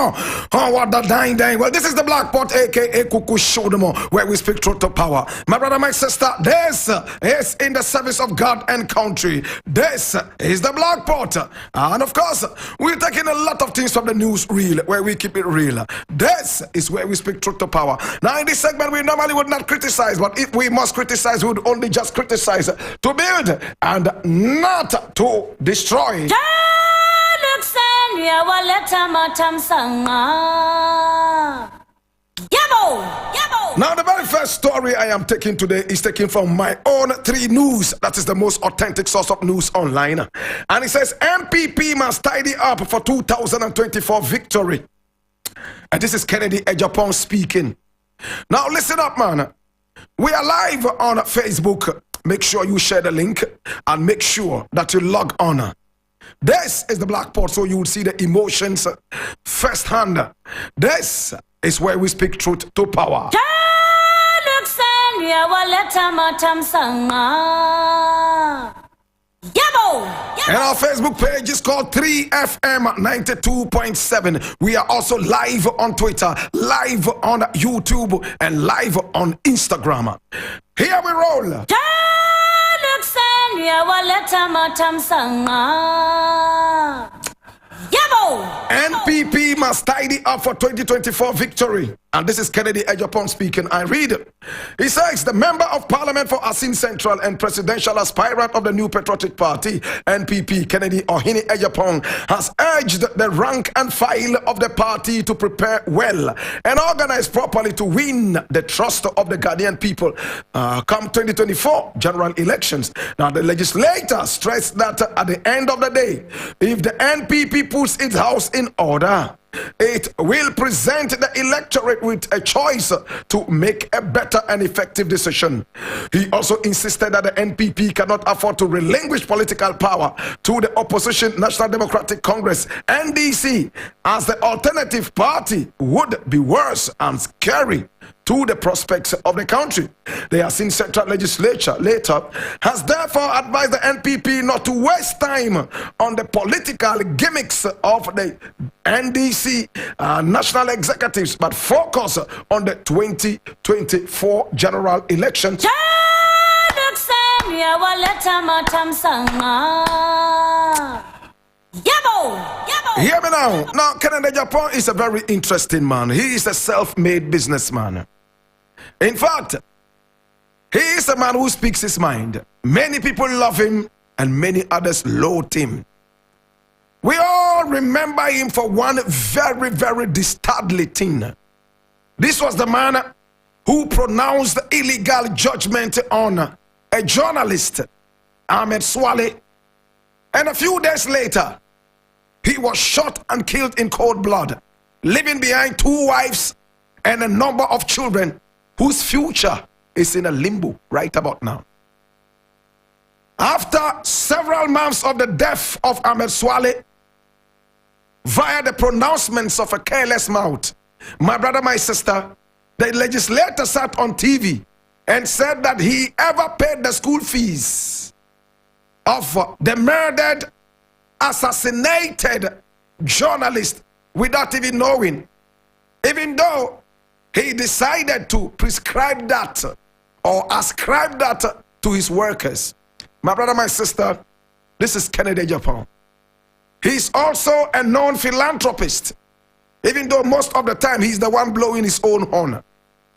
Oh, what the dying. Well, this is the Black Pot, aka Kuku Shodomo, where we speak truth to power. My brother, my sister, this is in the service of God and country. This is the Black Pot. And of course, we're taking a lot of things from the news reel, where we keep it real. This is where we speak truth to power. Now, in this segment, we normally would not criticize, but if we must criticize, we would only just criticize to build and not to destroy. Now, the very first story I am taking today is taken from my own 3 News. That is the most authentic source of news online. And it says, MPP must tidy up for 2024 victory. And this is Kennedy Ejapong speaking. Now, listen up, man. We are live on Facebook. Make sure you share the link and make sure that you log on. This is the Black Pot, so you will see the emotions firsthand. This is where we speak truth to power. And our Facebook page is called 3FM 92.7. We are also live on Twitter, live on YouTube, and live on Instagram. Here we roll. NPP must tidy up for 2024 victory. And this is Kennedy Ejapong speaking. I read it. He says, the member of parliament for Asin Central and presidential aspirant of the New Patriotic Party, NPP, Kennedy Ohini Ejapong, has urged the rank and file of the party to prepare well and organize properly to win the trust of the Ghanaian people come 2024 general elections. Now, the legislator stressed that at the end of the day, if the NPP puts its house in order, it will present the electorate with a choice to make a better and effective decision. He also insisted that the NPP cannot afford to relinquish political power to the opposition National Democratic Congress, NDC, as the alternative party would be worse and scary to the prospects of the country. The Asin Central Legislature later has therefore advised the NPP not to waste time on the political gimmicks of the NDC national executives, but focus on the 2024 general election. Hear me now. Now, Kennedy Ejapong is a very interesting man. He is a self-made businessman. In fact, he is a man who speaks his mind. Many people love him and many others loathe him. We all remember him for one very, very disturbing thing. This was the man who pronounced illegal judgment on a journalist, Ahmed Swale. And a few days later, he was shot and killed in cold blood, leaving behind 2 wives and a number of children whose future is in a limbo right about now. After several months of the death of Ahmed Swale, via the pronouncements of a careless mouth, my brother, my sister, the legislator sat on TV and said that he ever paid the school fees of the murdered, assassinated journalist without even knowing, even though he decided to prescribe that or ascribe that to his workers. My brother, my sister, this is Kennedy Ejapong. He's also a known philanthropist, even though most of the time he's the one blowing his own horn.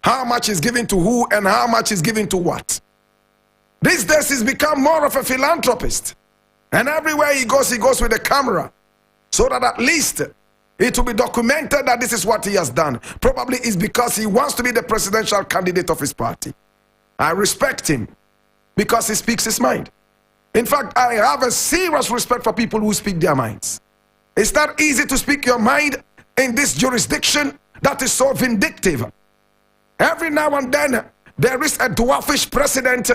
How much is given to who and how much is given to what? These days he's become more of a philanthropist. And everywhere he goes with a camera, so that at least it will be documented that this is what he has done. Probably it's because he wants to be the presidential candidate of his party. I respect him because he speaks his mind. In fact, I have a serious respect for people who speak their minds. It's not easy to speak your mind in this jurisdiction that is so vindictive. Every now and then, there is a dwarfish president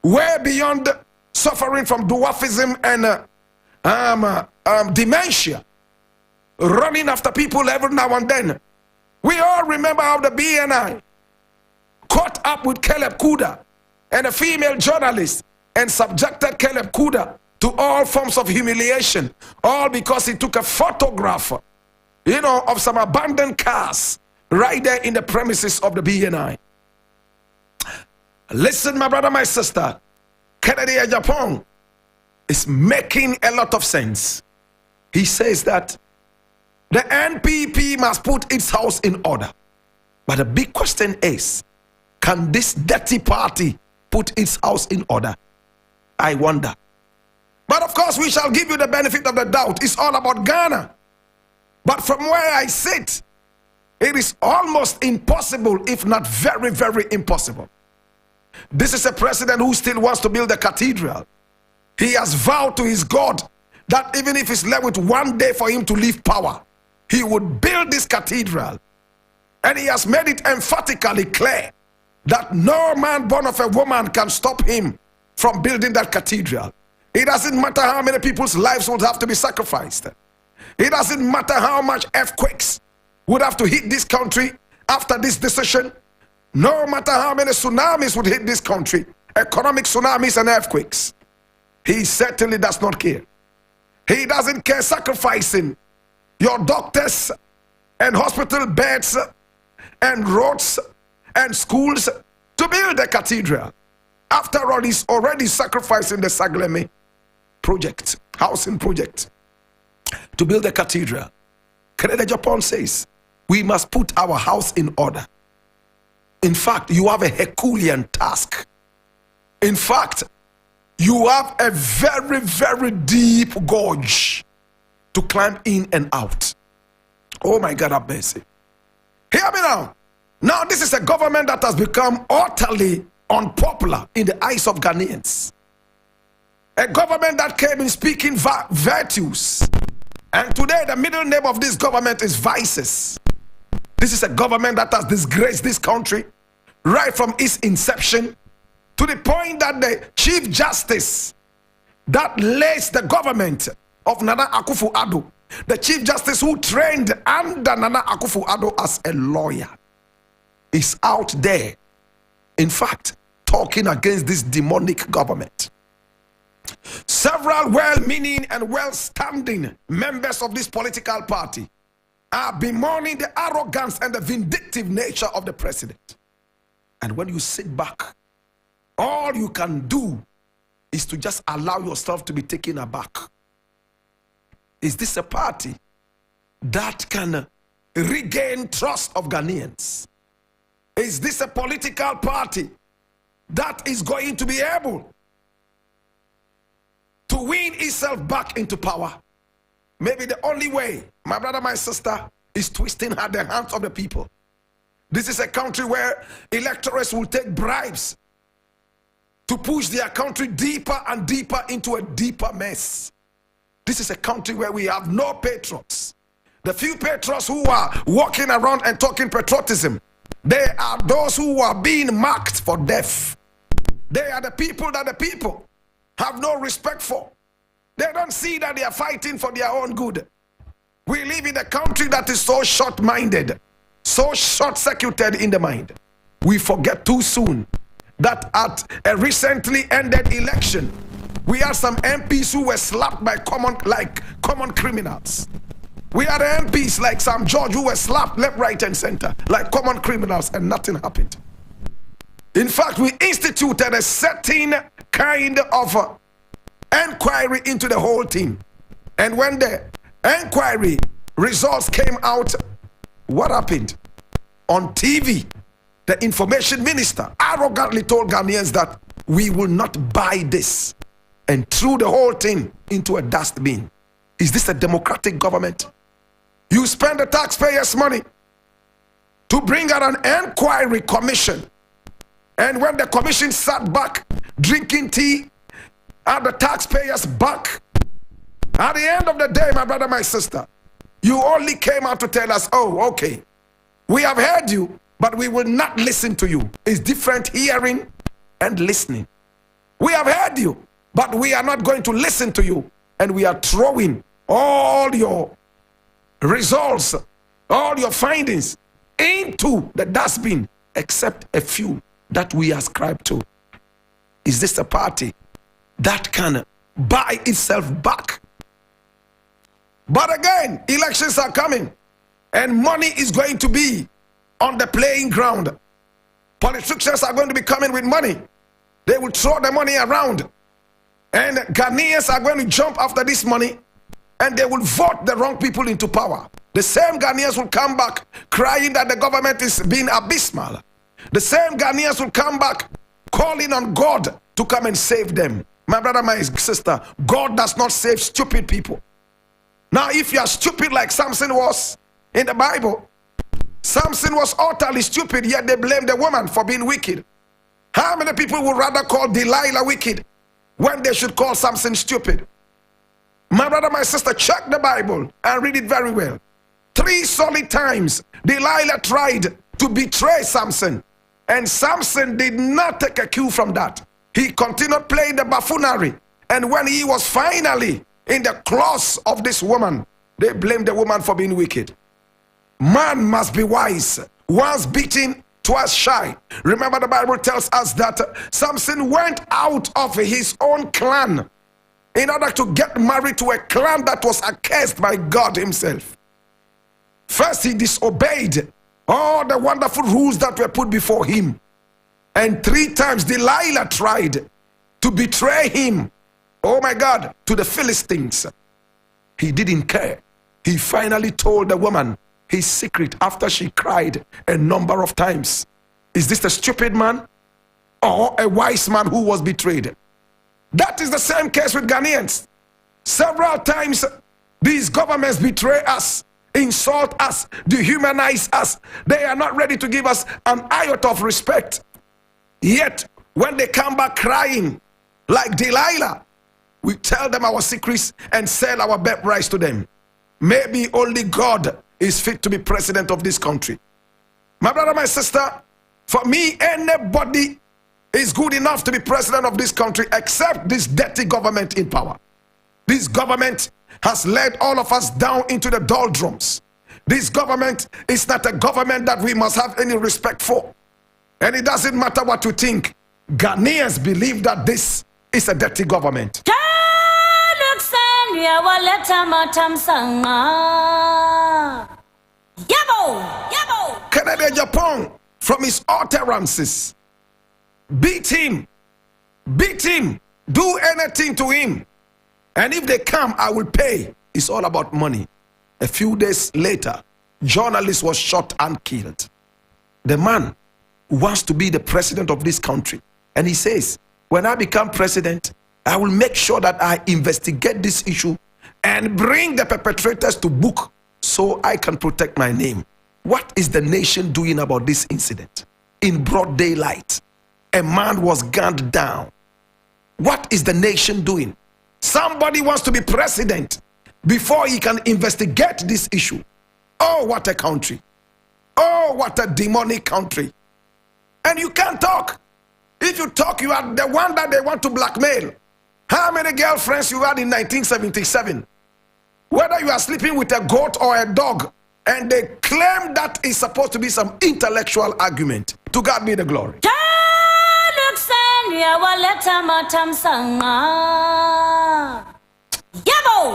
way beyond suffering from dwarfism and dementia, running after people every now and then. We all remember how the BNI caught up with Caleb Kuda and a female journalist and subjected Caleb Kuda to all forms of humiliation, all because he took a photograph of some abandoned cars right there in the premises of the BNI. Listen, my brother, my sister, Kennedy Japan is making a lot of sense. He says that the NPP must put its house in order. But the big question is, can this dirty party put its house in order? I wonder. But of course, we shall give you the benefit of the doubt. It's all about Ghana. But from where I sit, it is almost impossible, if not very, very impossible. This is a president who still wants to build a cathedral. He has vowed to his God that even if he's left with one day for him to leave power, he would build this cathedral. And he has made it emphatically clear that no man born of a woman can stop him from building that cathedral. It doesn't matter how many people's lives would have to be sacrificed. It doesn't matter how much earthquakes would have to hit this country after this decision. No matter how many tsunamis would hit this country, economic tsunamis and earthquakes, he certainly does not care. He doesn't care sacrificing your doctors and hospital beds and roads and schools to build a cathedral. After all, he's already sacrificing the Sagleme project, housing project, to build a cathedral. Kennedy Japan says, we must put our house in order. In fact, you have a Herculean task. In fact, you have a very, very deep gorge to climb in and out. Oh my God, have mercy. Hear me now. Now, this is a government that has become utterly unpopular in the eyes of Ghanaians. A government that came in speaking virtues. And today, the middle name of this government is vices. This is a government that has disgraced this country right from its inception, to the point that the Chief Justice that lays the government of Nana Akufo-Addo, the Chief Justice who trained under Nana Akufo-Addo as a lawyer, is out there, in fact, talking against this demonic government. Several well-meaning and well-standing members of this political party are bemoaning the arrogance and the vindictive nature of the president. And when you sit back, all you can do is to just allow yourself to be taken aback. Is this a party that can regain trust of Ghanaians? Is this a political party that is going to be able to win itself back into power? Maybe the only way, my brother, my sister, is twisting the hands of the people. This is a country where electors will take bribes to push their country deeper and deeper into a deeper mess. This is a country where we have no patriots. The few patriots who are walking around and talking patriotism, they are those who are being marked for death. They are the people that the people have no respect for. They don't see that they are fighting for their own good. We live in a country that is so short-minded, so short-circuited in the mind. We forget too soon that at a recently ended election, we had some MPs who were slapped by common criminals. We had MPs like Sam George who were slapped left, right, and center like common criminals, and nothing happened. In fact, we instituted a certain kind of inquiry into the whole thing. And when the inquiry results came out, what happened? On TV, the information minister arrogantly told Ghanaians that we will not buy this, and threw the whole thing into a dustbin. Is this a democratic government? You spend the taxpayers' money to bring out an inquiry commission, and when the commission sat back drinking tea at the taxpayers' back, at the end of the day, my brother, my sister, you only came out to tell us, oh, okay, we have heard you, but we will not listen to you. It's different hearing and listening. We have heard you, but we are not going to listen to you. And we are throwing all your results, all your findings into the dustbin, except a few that we ascribe to. Is this a party that can buy itself back? But again, elections are coming. and money is going to be on the playing ground. Politicians are going to be coming with money. They will throw the money around, and Ghanaians are going to jump after this money, and they will vote the wrong people into power. The same Ghanaians will come back crying that the government is being abysmal. The same Ghanaians will come back calling on God to come and save them. My brother, my sister, God does not save stupid people. Now, if you are stupid like Samson was in the Bible, Samson was utterly stupid, yet they blamed the woman for being wicked. How many people would rather call Delilah wicked when they should call Samson stupid? My brother, my sister, check the Bible and read it very well. 3 solid times Delilah tried to betray Samson, and Samson did not take a cue from that. He continued playing the buffoonery, and when he was finally in the claws of this woman, they blamed the woman for being wicked. Man must be wise. Once beaten, twice shy. Remember, the Bible tells us that Samson went out of his own clan in order to get married to a clan that was accursed by God himself. First, he disobeyed all the wonderful rules that were put before him. And 3 times Delilah tried to betray him, oh my God, to the Philistines. He didn't care. He finally told the woman his secret after she cried a number of times. Is this a stupid man or a wise man who was betrayed? That is the same case with Ghanaians. Several times these governments betray us, insult us, dehumanize us. They are not ready to give us an iota of respect. Yet, when they come back crying like Delilah, we tell them our secrets and sell our birthrights to them. Maybe only God is fit to be president of this country. My brother, my sister, for me, anybody is good enough to be president of this country except this dirty government in power. This government has led all of us down into the doldrums. This government is not a government that we must have any respect for. And it doesn't matter what you think. Ghanaians believe that this is a dirty government. Canada, Japan, from his utterances, beat him, do anything to him, and if they come, I will pay. It's all about money. A few days later, journalist was shot and killed. The man wants to be the president of this country, and he says, when I become president, I will make sure that I investigate this issue and bring the perpetrators to book so I can protect my name. What is the nation doing about this incident? In broad daylight, a man was gunned down. What is the nation doing? Somebody wants to be president before he can investigate this issue. Oh, what a country. Oh, what a demonic country. And you can't talk. If you talk, you are the one that they want to blackmail. How many girlfriends you had in 1977? Whether you are sleeping with a goat or a dog, and they claim that is supposed to be some intellectual argument. To God be the glory.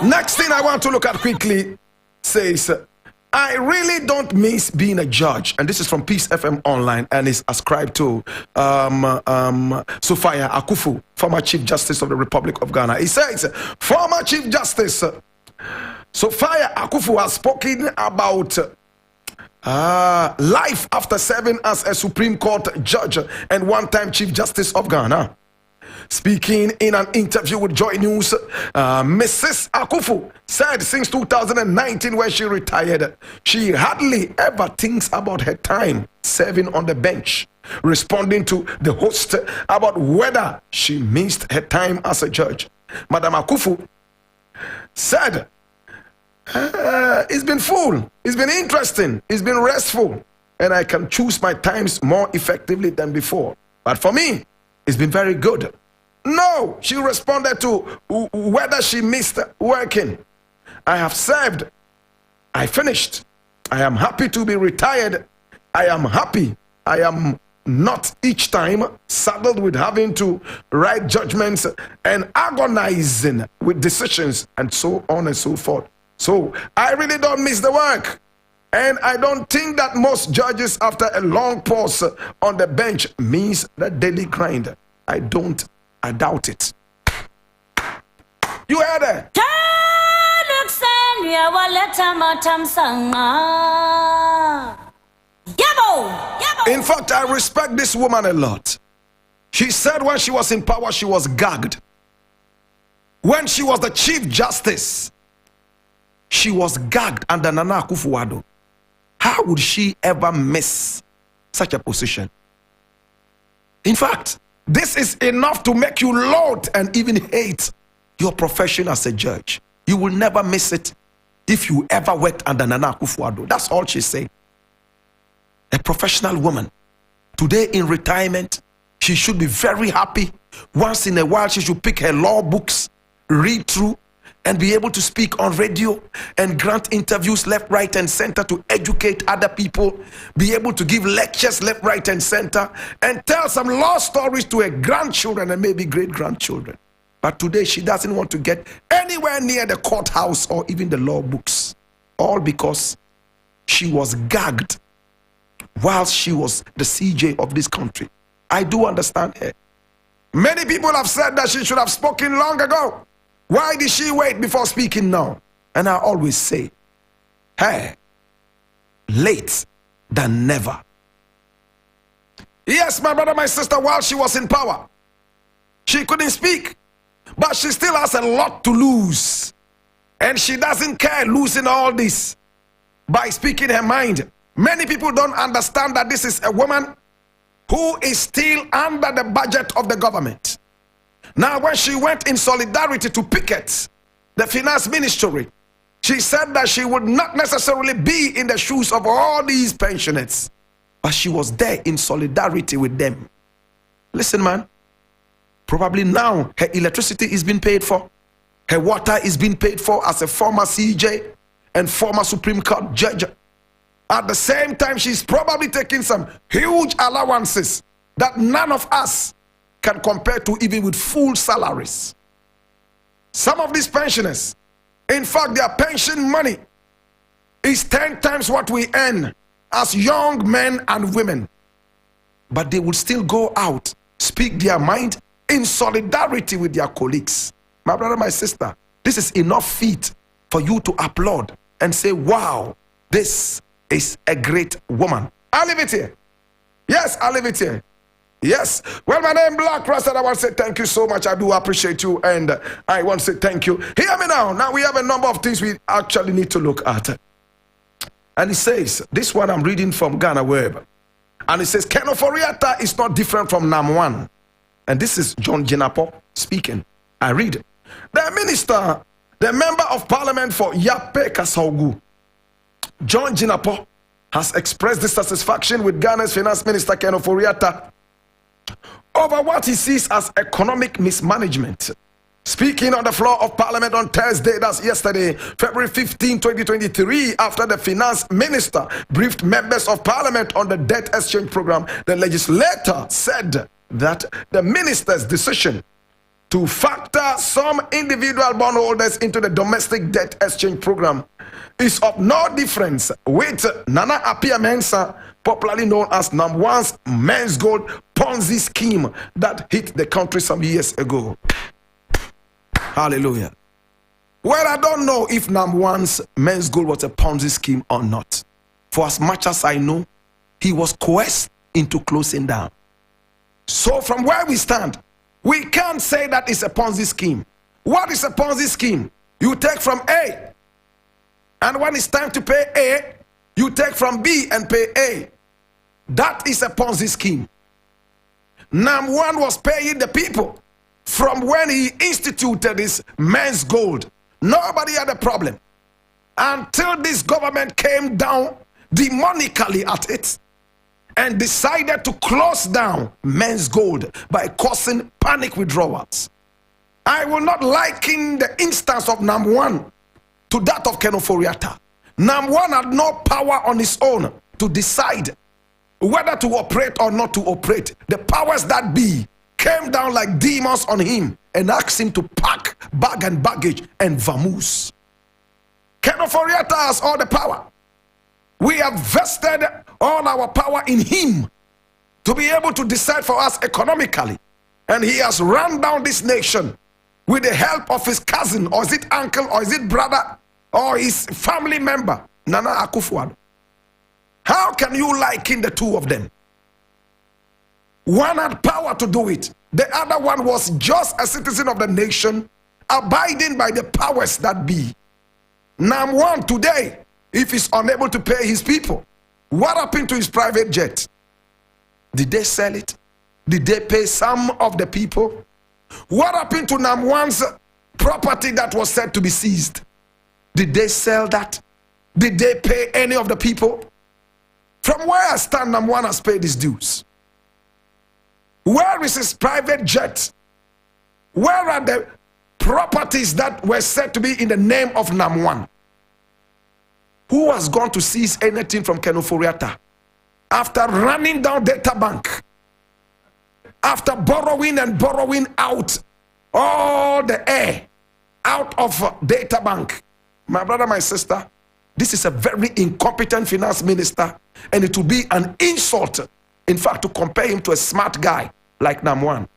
Next thing I want to look at quickly says, I really don't miss being a judge. And this is from Peace FM Online and is ascribed to Sophia Akufu, former Chief Justice of the Republic of Ghana. He says, former Chief Justice Sophia Akufu has spoken about life after serving as a Supreme Court judge and one-time Chief Justice of Ghana. Speaking in an interview with Joy News, Mrs. Akufu said since 2019 when she retired, she hardly ever thinks about her time serving on the bench. Responding to the host about whether she missed her time as a judge, Madam Akufu said, it's been full, it's been interesting, it's been restful, and I can choose my times more effectively than before. But for me, it's been very good. No, she responded to whether she missed working. I have served. I finished. I am happy to be retired. I am happy. I am not each time saddled with having to write judgments and agonizing with decisions and so on and so forth. So I really don't miss the work. And I don't think that most judges, after a long pause on the bench, means the daily grind. I doubt it. You heard it? In fact, I respect this woman a lot. She said when she was in power, she was gagged. When she was the Chief Justice, she was gagged under Nana Akufo-Addo. How would she ever miss such a position? In fact, this is enough to make you loathe and even hate your profession as a judge. You will never miss it if you ever worked under Nana Akufo-Addo. That's all she's saying. A professional woman. Today in retirement, she should be very happy. Once in a while, she should pick her law books, read through, and be able to speak on radio and grant interviews left, right, and center to educate other people, be able to give lectures left, right, and center, and tell some law stories to her grandchildren and maybe great-grandchildren. But today, she doesn't want to get anywhere near the courthouse or even the law books, all because she was gagged whilst she was the CJ of this country. I do understand her. Many people have said that she should have spoken long ago. Why did she wait before speaking now? And I always say, hey, late than never. Yes, my brother, my sister, while she was in power, she couldn't speak, but she still has a lot to lose. And she doesn't care losing all this by speaking her mind. Many people don't understand that this is a woman who is still under the budget of the government. Now, when she went in solidarity to picket the finance ministry, she said that she would not necessarily be in the shoes of all these pensioners, but she was there in solidarity with them. Listen, man, probably now her electricity is being paid for, her water is being paid for as a former CJ and former Supreme Court judge. At the same time, she's probably taking some huge allowances that none of us can compare to even with full salaries. Some of these pensioners, in fact, their pension money is 10 times what we earn as young men and women. But they will still go out, speak their mind in solidarity with their colleagues. My brother, my sister, this is enough feat for you to applaud and say, wow, this is a great woman. I'll leave it here. Yes, I'll leave it here. Yes. Well, my name is Blakk Rasta. I want to say thank you so much. I do appreciate you, and I want to say thank you. Hear me now. Now we have a number of things we actually need to look at. And it says, this one I'm reading from Ghana Web. And it says, Kenoforiata is not different from Nam1. And this is John Jinapo speaking. I read. The minister, the member of parliament for Yape Kasaugu, John Jinapo, has expressed dissatisfaction with Ghana's finance minister Kenoforiata over what he sees as economic mismanagement. Speaking on the floor of parliament on Thursday, that's yesterday, February 15, 2023, after the finance minister briefed members of parliament on the debt exchange program, the legislator said that the minister's decision to factor some individual bondholders into the domestic debt exchange program is of no difference with Nana Appiah Mensah, popularly known as Nam1's men's gold Ponzi scheme that hit the country some years ago. Hallelujah. Well, I don't know if Nam1's men's gold was a Ponzi scheme or not. For as much as I know, he was coerced into closing down. So from where we stand, we can't say that it's a Ponzi scheme. What is a Ponzi scheme? You take from A, and when it's time to pay A, you take from B and pay A. That is a Ponzi scheme. Nam1 was paying the people from when he instituted his men's gold. Nobody had a problem until this government came down demonically at it and decided to close down men's gold by causing panic withdrawals. I will not liken the instance of Nam1 to that of Kenoforiata. Nam1 had no power on his own to decide whether to operate or not to operate. The powers that be came down like demons on him and asked him to pack bag and baggage and vamoose. Kenoforiata has all the power. We have vested all our power in him to be able to decide for us economically. And he has run down this nation with the help of his cousin, or is it uncle, or is it brother, or his family member, Nana Akufo-Addo. How can you liken the two of them? One had power to do it. The other one was just a citizen of the nation, abiding by the powers that be. Nam one today, if he's unable to pay his people, what happened to his private jet? Did they sell it? Did they pay some of the people? What happened to Nam one's property that was said to be seized? Did they sell that? Did they pay any of the people? From where I stand, Nam one has paid his dues. Where is his private jet? Where are the properties that were said to be in the name of Nam one? Who has gone to seize anything from Ken Ofori-Atta after running down data bank, after borrowing and borrowing out all the air out of data bank? My brother, my sister, this is a very incompetent finance minister, and it will be an insult, in fact, to compare him to a smart guy like Nam one.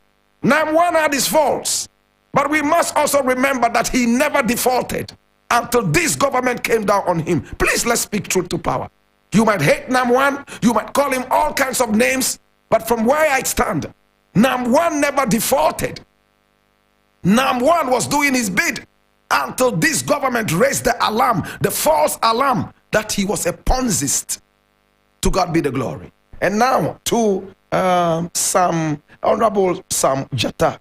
Nam one had his faults, but we must also remember that he never defaulted until this government came down on him. Please, let's speak truth to power. You might hate Nam one, you might call him all kinds of names, but from where I stand, Nam one never defaulted. Nam one was doing his bid until this government raised the alarm, the false alarm, that he was a Ponzist. To God be the glory. And now to Honorable Sam Jatta.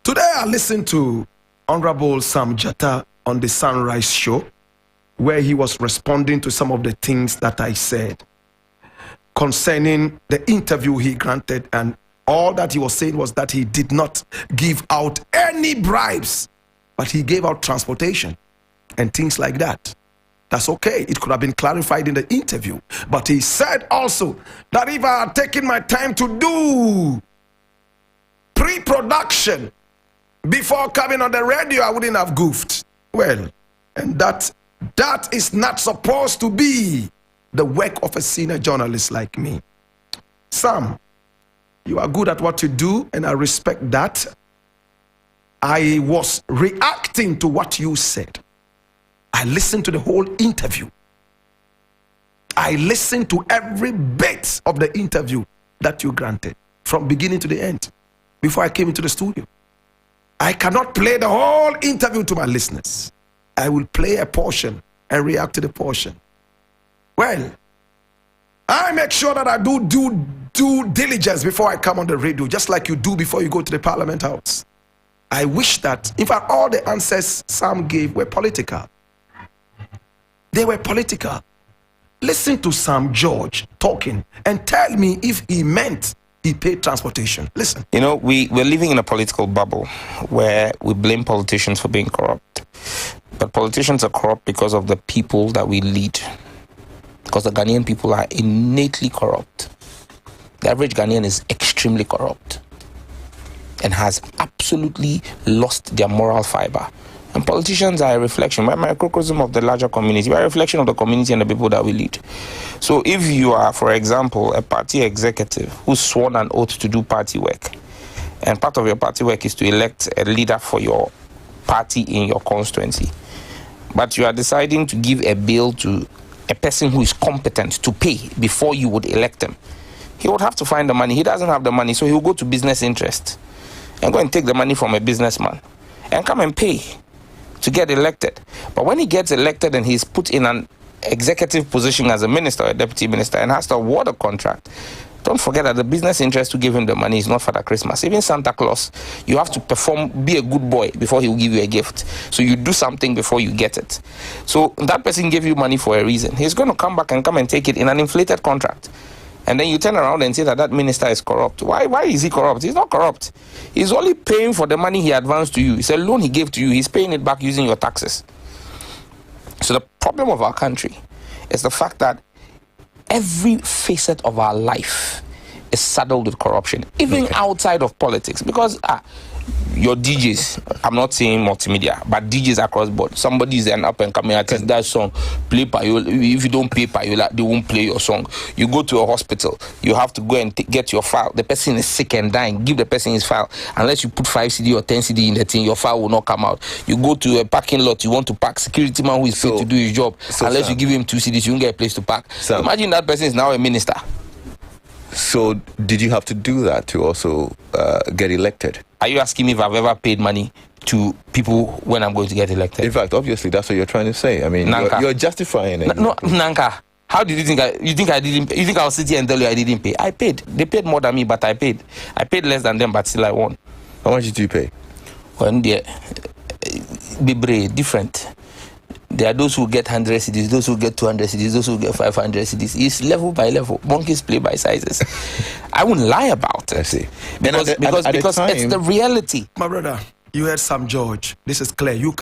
Today I listened to Honorable Sam Jatta on the Sunrise Show, where he was responding to some of the things that I said concerning the interview he granted, and all that he was saying was that he did not give out any bribes, but he gave out transportation and things like that. That's okay. It could have been clarified in the interview. But he said also that if I had taken my time to do pre-production before coming on the radio, I wouldn't have goofed. Well, and that is not supposed to be the work of a senior journalist like me. Sam, you are good at what you do, and I respect that. I was reacting to what you said. I listened to the whole interview. I listened to every bit of the interview that you granted, from beginning to the end, before I came into the studio. I cannot play the whole interview to my listeners. I will play a portion and react to the portion. Well, I make sure that I do due diligence before I come on the radio, just like you do before you go to the Parliament House. I wish that, in fact, all the answers Sam gave were political. They were political. Listen to Sam George talking and tell me if he meant he paid transportation. Listen. You know, we're living in a political bubble where we blame politicians for being corrupt. But politicians are corrupt because of the people that we lead. Because the Ghanaian people are innately corrupt. The average Ghanaian is extremely corrupt and has absolutely lost their moral fiber. And politicians are a reflection, a microcosm of the larger community, a reflection of the community and the people that we lead. So if you are, for example, a party executive who's sworn an oath to do party work, and part of your party work is to elect a leader for your party in your constituency, but you are deciding to give a bill to a person who is competent to pay before you would elect him, he would have to find the money. He doesn't have the money, so he will go to business interest and go and take the money from a businessman and come and pay to get elected. But when he gets elected and he's put in an executive position as a minister or a deputy minister and has to award a contract, don't forget that the business interest to give him the money is not Father Christmas. Even Santa Claus, you have to perform, be a good boy before he will give you a gift. So you do something before you get it. So that person gave you money for a reason. He's going to come back and come and take it in an inflated contract. And then you turn around and say that that minister is corrupt. Why is he corrupt? He's not corrupt. He's only paying for the money he advanced to you. It's a loan he gave to you. He's paying it back using your taxes. So the problem of our country is the fact that every facet of our life is saddled with corruption, even outside of politics. Because your DJs, I'm not saying multimedia, but DJs across board. Somebody is an up and coming artist, that song, play Payola. If you don't pay Payola, they won't play your song. You go to a hospital, you have to go and get your file. The person is sick and dying, give the person his file. Unless you put 5 CD or 10 CD in the thing, your file will not come out. You go to a parking lot, you want to park, security man who is paid to do his job. Unless you give him 2 CDs, you won't get a place to park. Imagine that person is now a minister. So did you have to do that to also get elected? Are you asking me if I've ever paid money to people when I'm going to get elected? In fact, obviously, that's what you're trying to say. I mean, you're justifying it. No, Nanka. How did you think I didn't? You think I'll sit here and tell you I didn't pay? I paid. They paid more than me, but I paid. I paid less than them, but still I won. How much did you pay? When they be different. There are those who get 100 CDs, those who get 200 CDs, those who get 500 CDs. It's level by level. Monkeys play by sizes. I wouldn't lie about it. I see. Because it's the reality. My brother, you heard Sam George. This is clear. You